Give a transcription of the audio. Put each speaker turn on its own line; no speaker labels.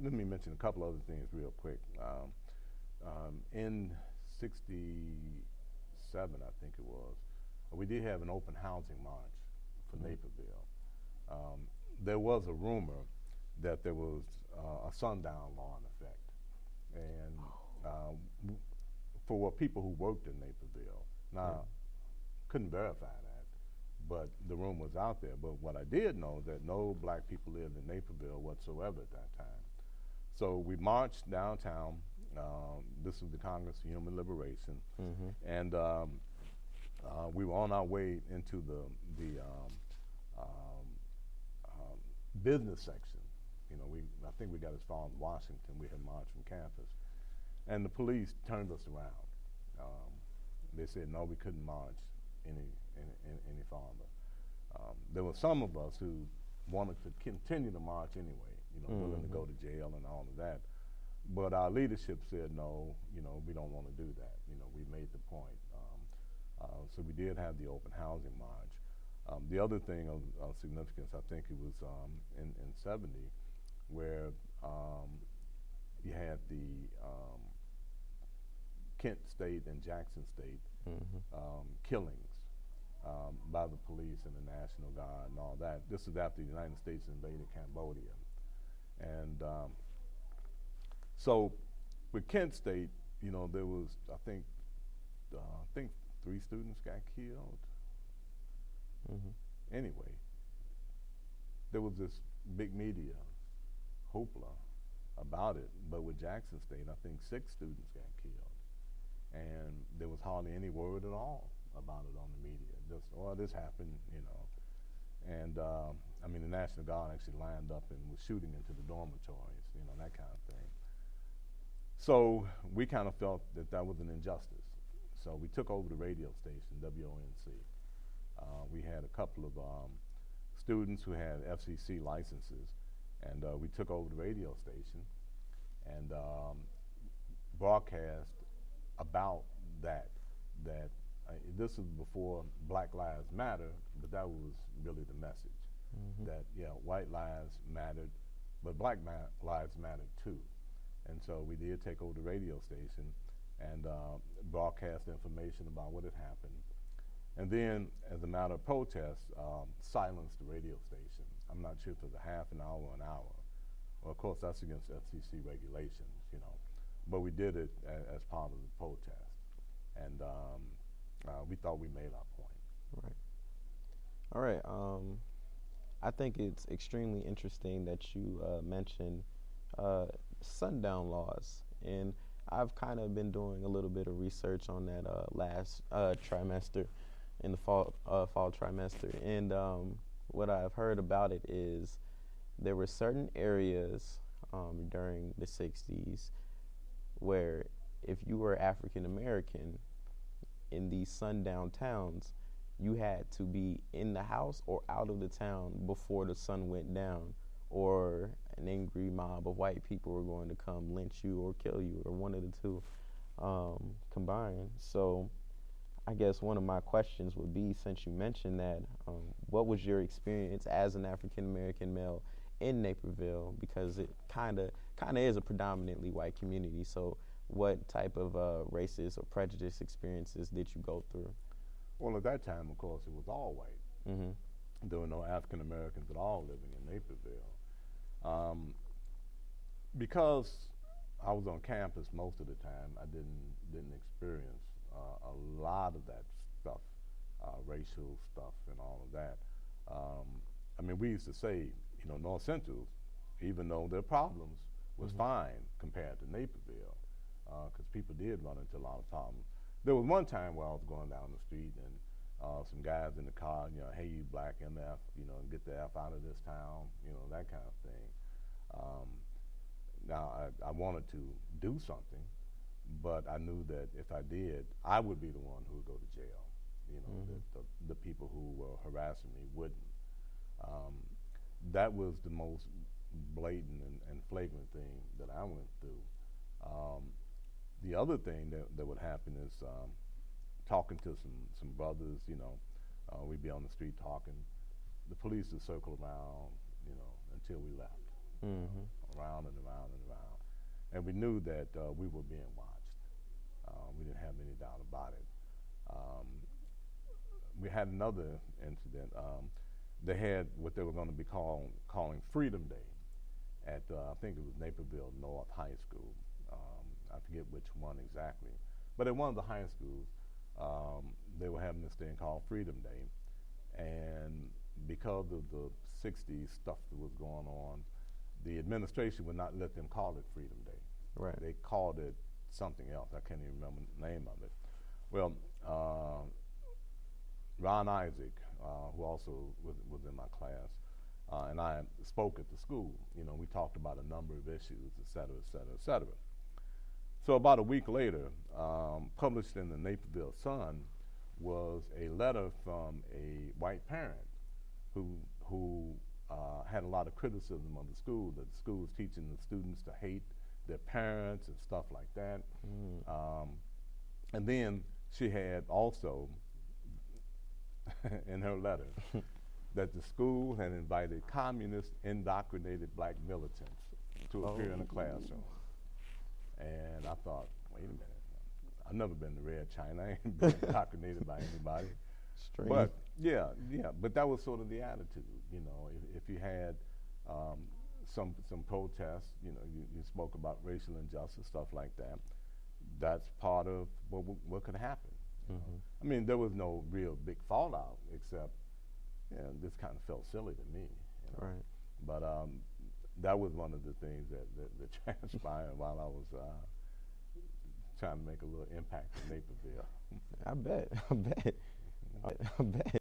let me mention a couple other things real quick. In '67, I think it was, we did have an open housing march for Naperville. There was a rumor that there was a sundown law in effect, and for people who worked in Naperville. Now, couldn't verify that, but the rumor was out there. But what I did know is that no black people lived in Naperville whatsoever at that time. So we marched downtown. This was the Congress for Human Liberation, and we were on our way into the business section. You know, I think we got as far as Washington. We had marched from campus, and the police turned us around. They said no, we couldn't march any farther. There were some of us who wanted to continue to march anyway, you know, willing to go to jail and all of that. But our leadership said no, you know, we don't want to do that. You know, we made the point. So we did have the open housing march. The other thing of significance, I think it was in '70, where you had the Kent State and Jackson State killings by the police and the National Guard and all that. This is after the United States invaded Cambodia. And so with Kent State, you know, there was, I think 3 students got killed. Anyway, there was this big media hoopla about it, but with Jackson State, I think 6 students got killed, and there was hardly any word at all about it on the media. Just, oh, this happened, you know. And I mean, the National Guard actually lined up and was shooting into the dormitories, you know, that kind of thing. So we kind of felt that that was an injustice. So we took over the radio station, WONC. We had a couple of students who had FCC licenses, and we took over the radio station and broadcast about that this was before Black Lives Matter, but that was really the message, that, yeah, white lives mattered, but black lives mattered too. And so we did take over the radio station and broadcast information about what had happened. And then, as a matter of protest, silenced the radio station. I'm not sure if it was a half an hour or an hour. Well, of course, that's against FCC regulations, you know. But we did it as part of the protest. And we thought we made our point.
Right. All right. I think it's extremely interesting that you mentioned Sundown Laws. And I've kind of been doing a little bit of research on that last trimester, in the fall trimester. And what I've heard about it is there were certain areas during the 60s where if you were African American in these sundown towns, you had to be in the house or out of the town before the sun went down, or an angry mob of white people were going to come lynch you or kill you, or one of the two combined. So I guess one of my questions would be, since you mentioned that, what was your experience as an African American male in Naperville? Because it kind of is a predominantly white community. So what type of racist or prejudice experiences did you go through?
Well, at that time, of course, it was all white. There were no African Americans at all living in Naperville. Because I was on campus most of the time, I didn't experience a lot of that stuff, racial stuff and all of that. I mean, we used to say, you know, North Central, even though their problems was fine compared to Naperville, because people did run into a lot of problems. There was one time where I was going down the street and some guys in the car, you know, hey, you black MF, you know, get the F out of this town, you know, that kind of thing. Now, I wanted to do something, but I knew that if I did, I would be the one who would go to jail. You know, the people who were harassing me wouldn't. That was the most blatant and flagrant thing that I went through. The other thing that would happen is talking to some brothers, you know, we'd be on the street talking. The police would circle around, you know, until we left. Around and around and and we knew that we were being watched. We didn't have any doubt about it. We had another incident. They had what they were going to be calling Freedom Day at, I think it was Naperville North High School. I forget which one exactly. But at one of the high schools, they were having this thing called Freedom Day. And because of the 60s stuff that was going on, the administration would not let them call it Freedom Day.
Right.
They called it something else. I can't even remember the name of it. Well, Ron Isaac, who also was in my class, and I spoke at the school. You know, we talked about a number of issues, et cetera, et cetera, et cetera. So about a week later, published in the Naperville Sun was a letter from a white parent who had a lot of criticism of the school, that the school was teaching the students to hate their parents and stuff like that. And then she had also in her letter that the school had invited communist indoctrinated black militants to appear in the classroom. And I thought, wait a minute, I've never been to Red China. I ain't been indoctrinated by anybody.
Strange.
But yeah, but that was sort of the attitude, you know. If you had some protests, you know, you spoke about racial injustice, stuff like that, that's part of what could happen. I mean, there was no real big fallout, except, you know, this kind of felt silly to me. You know? Right. But that was one of the things that transpired while I was trying to make a little impact in Naperville.
I bet.